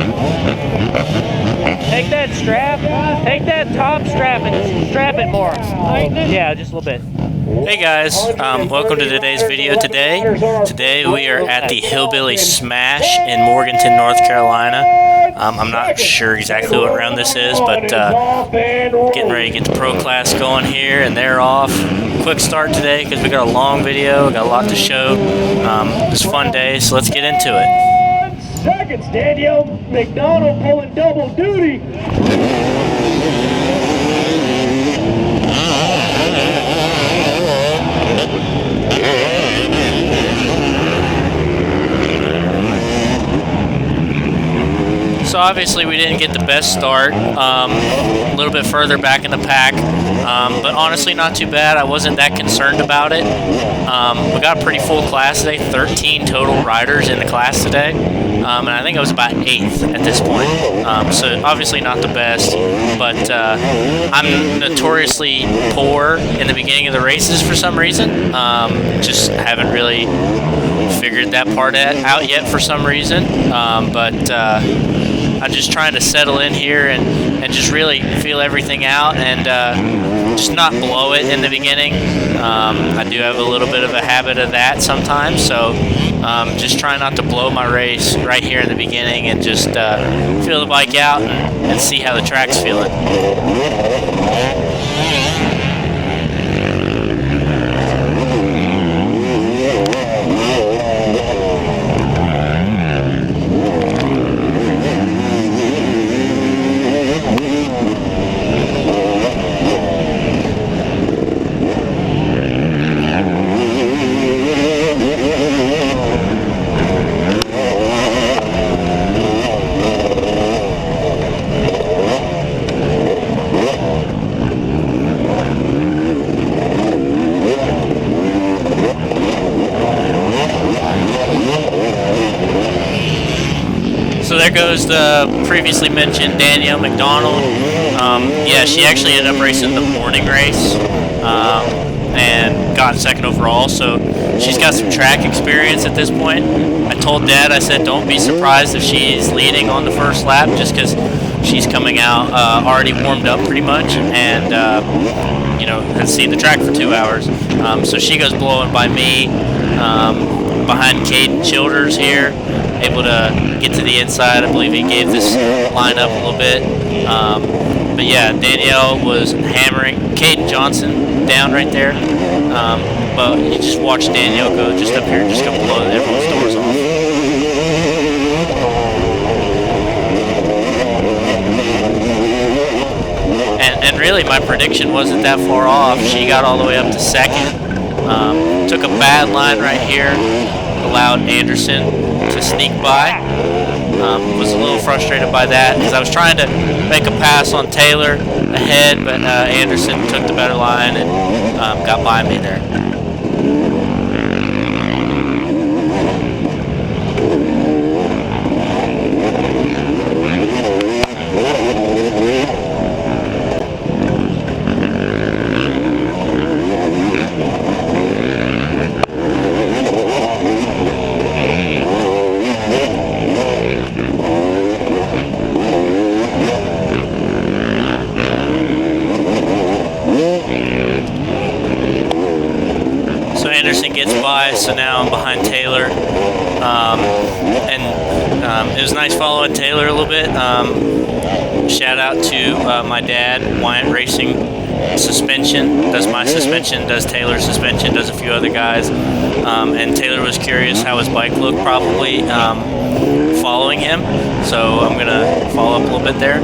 Take that strap, take that top strap and strap it more. Yeah, just a little bit. Hey guys, welcome to today's video. Today we are at the Hillbilly Smash in Morganton, North Carolina. I'm not sure exactly what round this is, but getting ready to get the pro class going here, and they're off. Quick start today because we got a long video, got a lot to show. It's a fun day, so let's get into it. Seconds, Daniel McDonald pulling double duty. So obviously we didn't get the best start, a little bit further back in the pack, but honestly not too bad. I wasn't that concerned about it. We got a pretty full class today, 13 total riders in the class today, and I think I was about 8th at this point. So obviously not the best, but I'm notoriously poor in the beginning of the races for some reason. Just haven't really figured that part out yet for some reason, but I'm just trying to settle in here and just really feel everything out and just not blow it in the beginning. I do have a little bit of a habit of that sometimes, so just trying not to blow my race right here in the beginning and just feel the bike out and see how the track's feeling. So there goes the previously mentioned Danielle McDonald. Yeah, she actually ended up racing the morning race and got second overall. So she's got some track experience at this point. I told Dad, I said, don't be surprised if she's leading on the first lap, just because she's coming out already warmed up pretty much and you know, has seen the track for 2 hours. So she goes blowing by me. Behind Caden Childers here, able to get to the inside. I believe he gave this line up a little bit. But yeah, Danielle was hammering Caden Johnson down right there. But you just watch Danielle go just up here, just go blow everyone's doors off. And really, my prediction wasn't that far off. She got all the way up to second. Took a bad line right here, allowed Anderson to sneak by. Was a little frustrated by that because I was trying to make a pass on Taylor ahead, but Anderson took the better line and got by me there. Anderson gets by, so now I'm behind Taylor, and it was nice following Taylor a little bit. Shout out to my dad, Wyatt Racing Suspension, does my suspension, does Taylor's suspension, does a few other guys, and Taylor was curious how his bike looked probably following him, so I'm going to follow up a little bit there.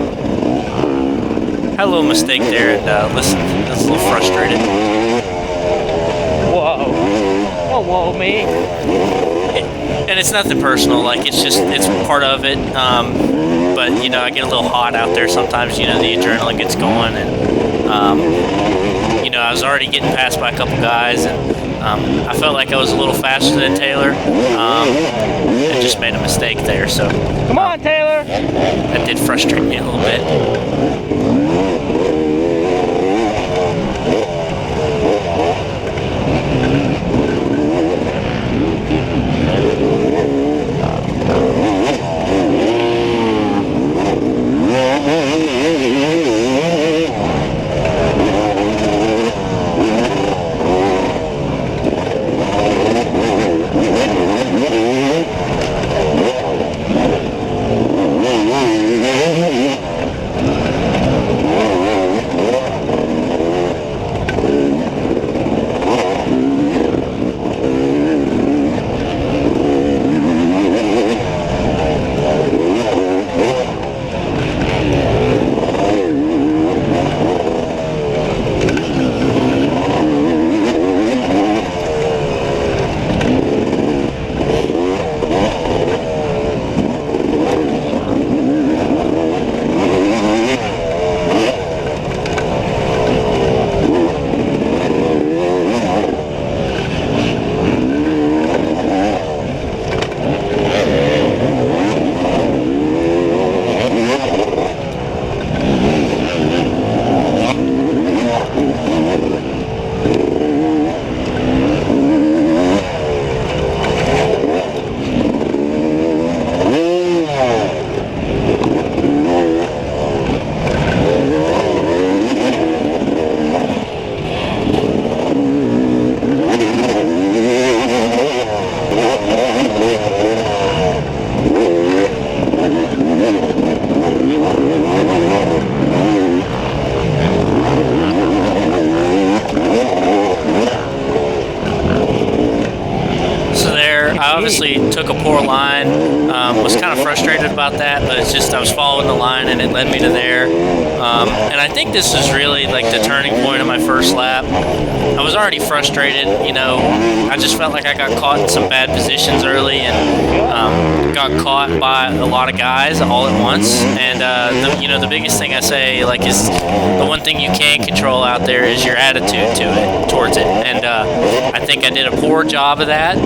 Had a little mistake there, and listen, I was a little frustrated. Whoa, me. And it's nothing personal, like it's part of it. But you know, I get a little hot out there sometimes. You know, the adrenaline gets going, and you know, I was already getting passed by a couple guys, and I felt like I was a little faster than Taylor, and just made a mistake there. So come on, Taylor. That did frustrate me a little bit. poor line. Was kind of frustrated about that, but it's just I was following the line and it led me to there. And I think this is really like the turning point of my first lap. I was already frustrated, you know. I just felt like I got caught in some bad positions early and got caught by a lot of guys all at once. And the biggest thing I say like is the one thing you can't control out there is your attitude towards it. And I think I did a poor job of that.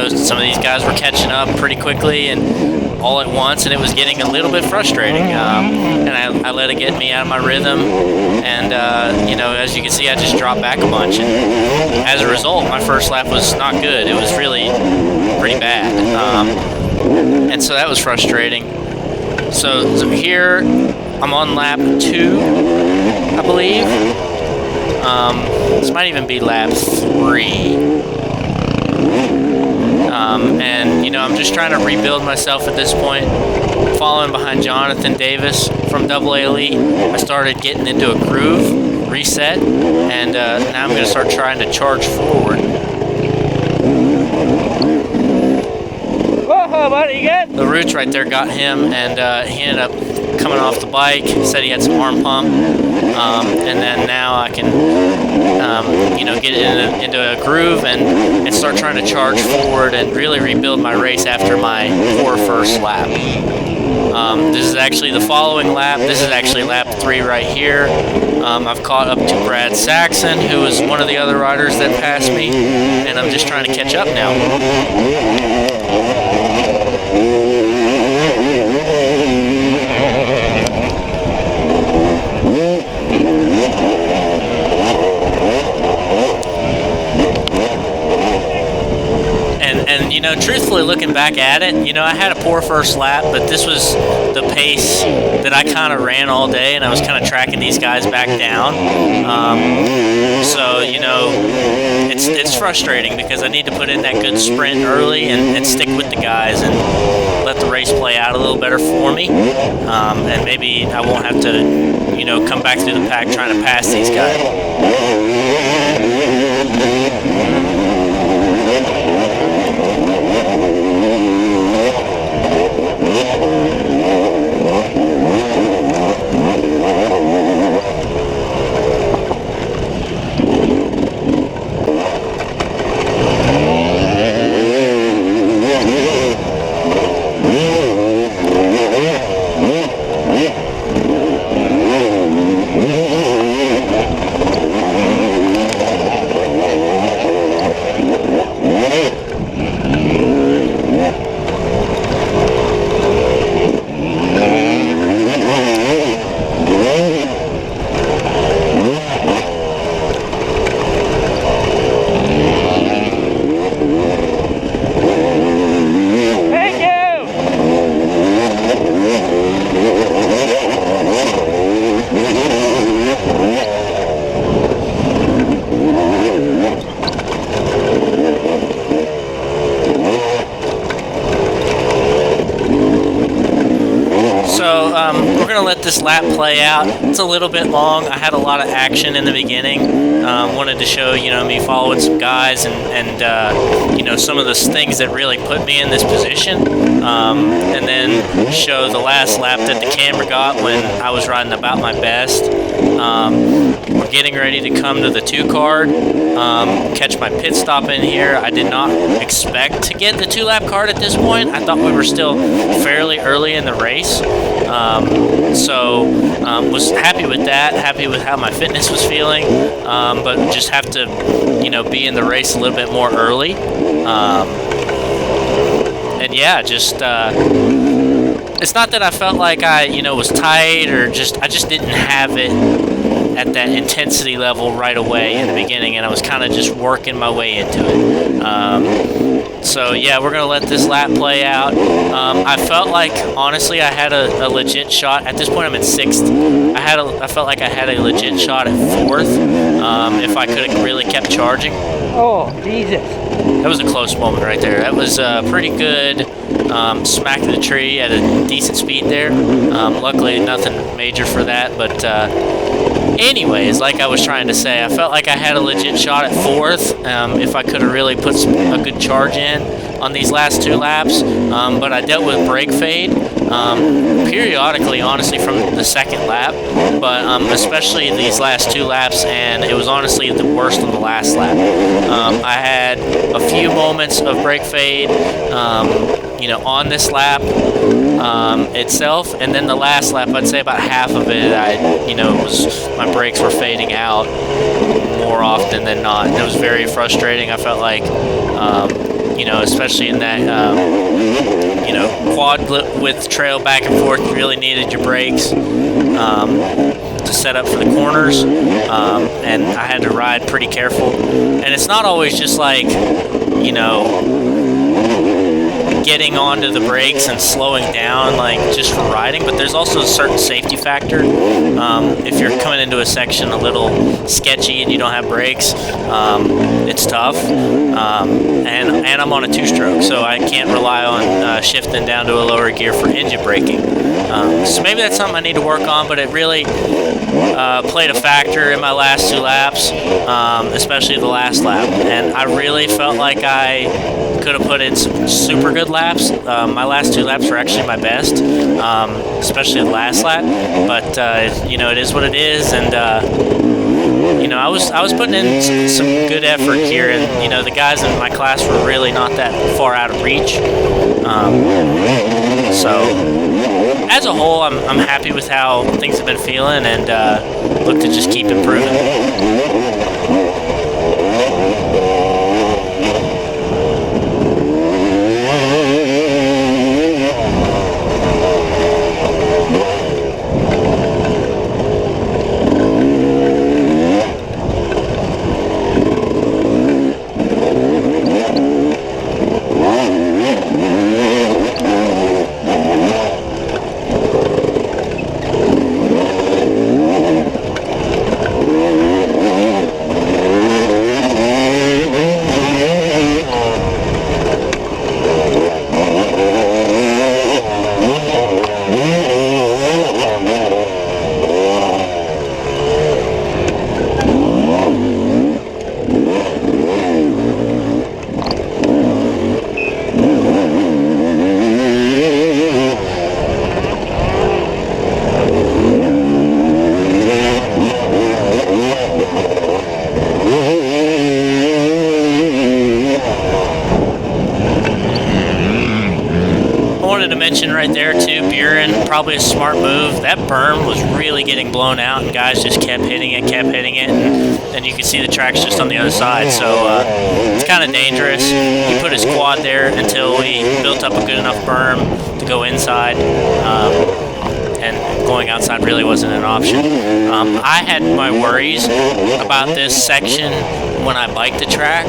Some of these guys were catching up pretty quickly and all at once, and it was getting a little bit frustrating. And I let it get me out of my rhythm. And, as you can see, I just dropped back a bunch. And as a result, my first lap was not good. It was really pretty bad. And so that was frustrating. So here, I'm on lap 2, I believe. This might even be lap 3. I'm just trying to rebuild myself at this point. Following behind Jonathan Davis from AA Elite, I started getting into a groove, reset, and now I'm going to start trying to charge forward. Whoa, buddy, you good? The roots right there got him, and he ended up coming off the bike. Said he had some arm pump, and then now I can, get into a groove and start trying to charge forward and really rebuild my race after my poor first lap. This is actually the following lap. This is actually lap 3 right here. I've caught up to Brad Saxon, who was one of the other riders that passed me, and I'm just trying to catch up now. Truthfully, looking back at it, I had a poor first lap, but this was the pace that I kind of ran all day, and I was kind of tracking these guys back down. It's frustrating because I need to put in that good sprint early and stick with the guys and let the race play out a little better for me. And maybe I won't have to, come back through the pack trying to pass these guys. We're going to let this lap play out. It's a little bit long. I had a lot of action in the beginning. Wanted to show, me following some guys and some of the things that really put me in this position. And then show the last lap that the camera got when I was riding about my best. We're getting ready to come to the 2 card. Catch my pit stop in here. I did not expect to get the 2-lap card at this point. I thought we were still fairly early in the race. Was happy with that, happy with how my fitness was feeling, but just have to, be in the race a little bit more early. It's not that I felt like I, was tight or I just didn't have it at that intensity level right away in the beginning, and I was kind of just working my way into it. We're going to let this lap play out. I felt like, honestly, I had a legit shot. At this point, I'm in 6th. I felt like I had a legit shot at 4th if I could have really kept charging. Oh, Jesus. That was a close moment right there. That was pretty good. Smack to the tree at a decent speed there. Luckily, nothing major for that, but Anyways, like I was trying to say, I felt like I had a legit shot at 4th if I could have really put a good charge in on these last 2 laps, but I dealt with brake fade periodically, honestly, from the 2nd lap, but especially these last 2 laps, and it was honestly the worst on the last lap. I had a few moments of brake fade, on this lap itself, and then the last lap, I'd say about half of it, my brakes were fading out more often than not, and it was very frustrating. I felt like, especially in that, quad width trail back and forth, you really needed your brakes to set up for the corners, and I had to ride pretty careful. And it's not always just like, getting onto the brakes and slowing down, like just for riding, but there's also a certain safety factor. If you're coming into a section a little sketchy and you don't have brakes, it's tough. And I'm on a 2-stroke, so I can't rely on shifting down to a lower gear for engine braking. So maybe that's something I need to work on, but it really played a factor in my last 2 laps, especially the last lap. And I really felt like I could have put in some super good laps. My last 2 laps were actually my best, especially the last lap. But it is what it is, and I was putting in some good effort here, and the guys in my class were really not that far out of reach. So as a whole, I'm happy with how things have been feeling, and look to just keep improving. Right there too, Buren, probably a smart move. That berm was really getting blown out, and guys just kept hitting it, and you could see the tracks just on the other side. So it's kind of dangerous. He put his quad there until we built up a good enough berm to go inside, and going outside really wasn't an option. I had my worries about this section when I bike the track,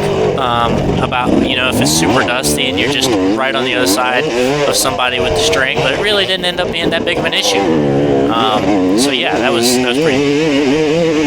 about if it's super dusty and you're just right on the other side of somebody with the string, but it really didn't end up being that big of an issue. So yeah, that was pretty.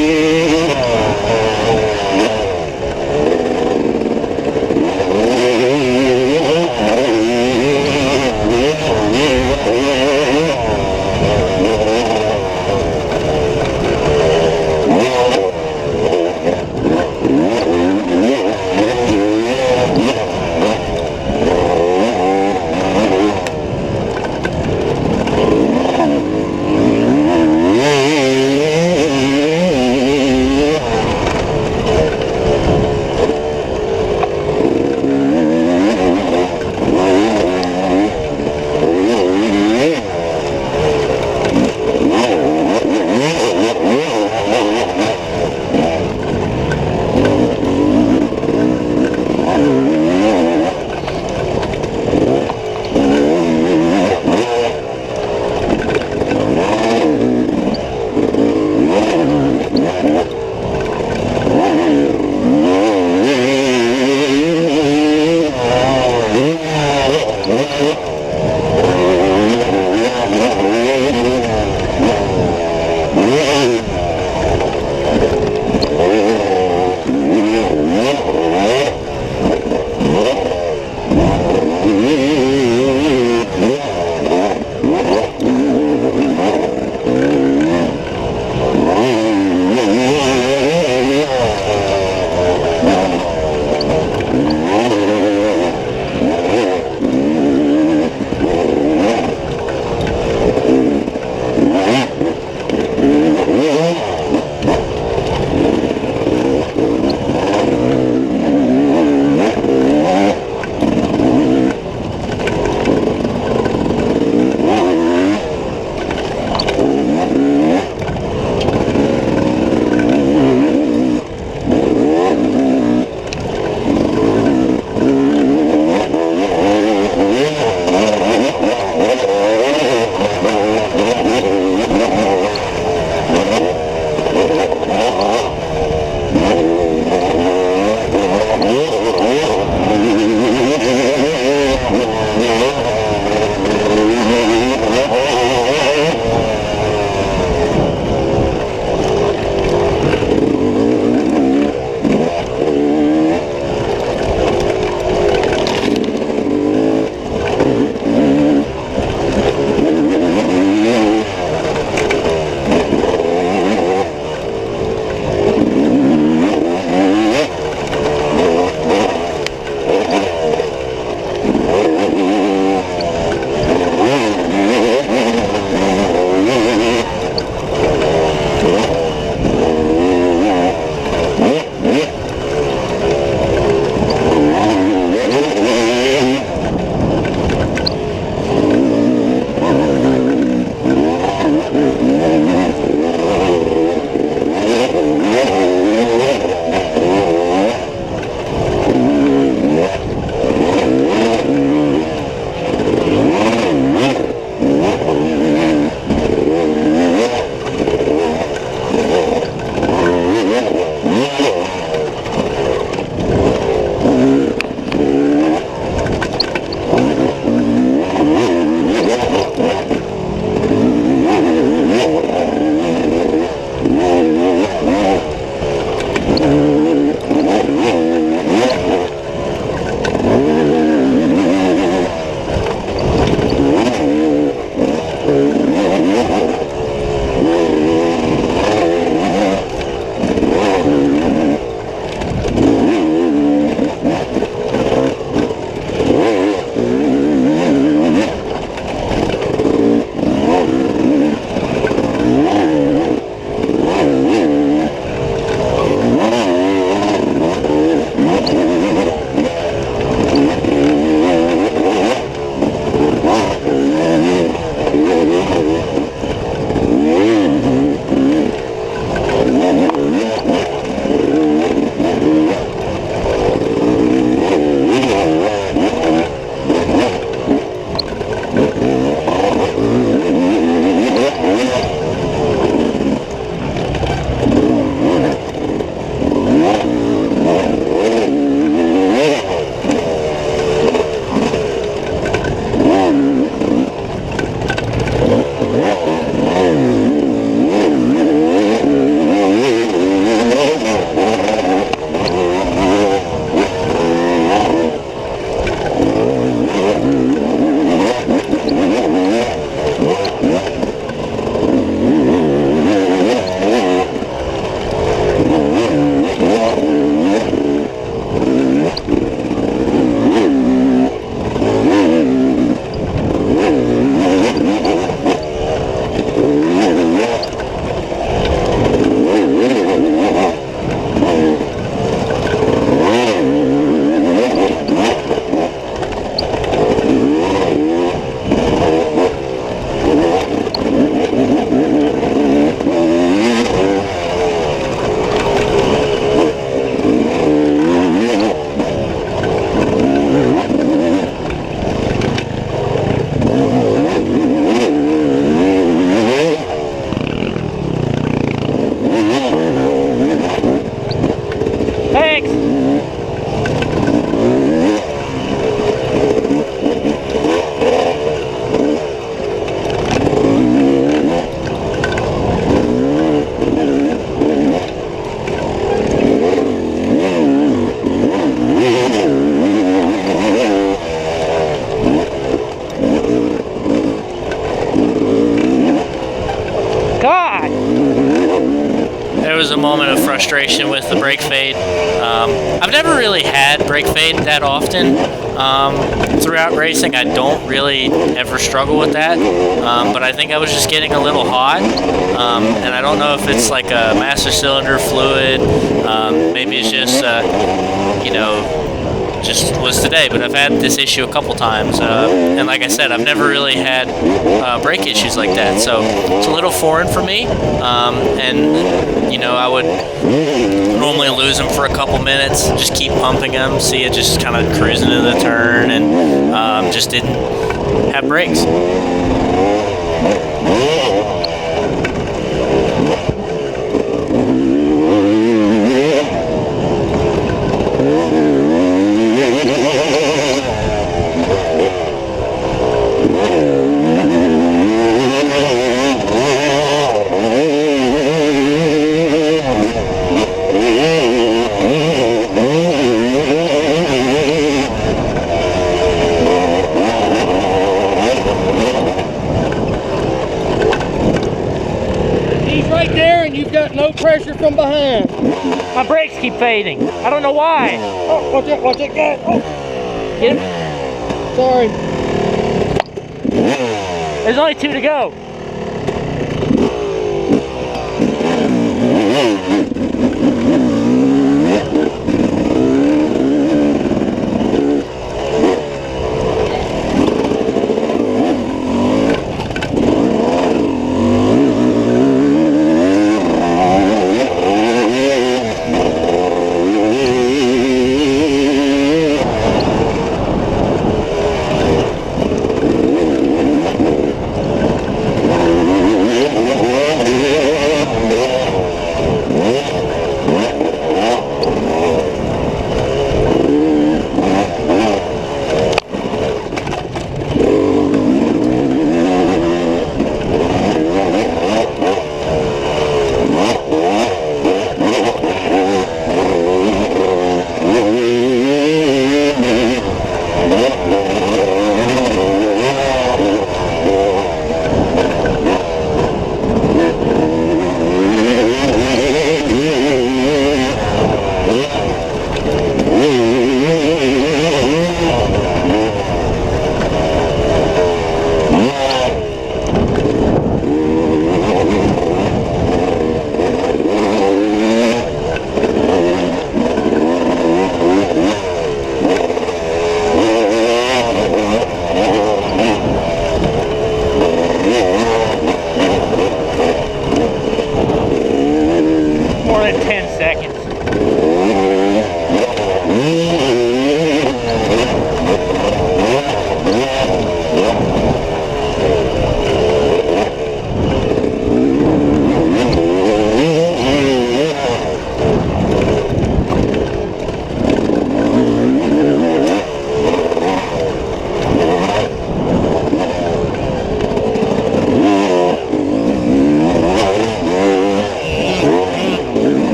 a moment of frustration with the brake fade. I've never really had brake fade that often throughout racing. I don't really ever struggle with that, but I think I was just getting a little hot, and I don't know if it's like a master cylinder fluid. Maybe it's just, just was today, but I've had this issue a couple times, and like I said, I've never really had brake issues like that, so it's a little foreign for me, and I would normally lose them for a couple minutes, just keep pumping them, see it just kind of cruising into the turn, and just didn't have brakes. Pressure from behind. My brakes keep fading. I don't know why. Oh, watch it, get. Oh. Get him. Sorry. There's only 2 to go.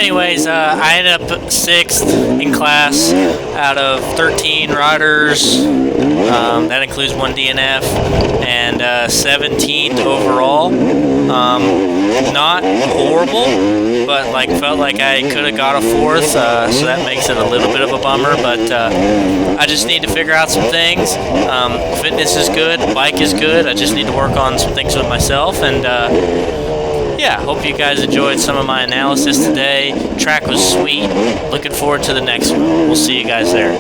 anyways, I ended up 6th in class out of 13 riders. That includes 1 DNF, and 17th overall. Not horrible, but like felt like I could have got a 4th, so that makes it a little bit of a bummer. But I just need to figure out some things. Fitness is good, bike is good. I just need to work on some things with myself, and yeah, hope you guys enjoyed some of my analysis today. Track was sweet. Looking forward to the next one. We'll see you guys there.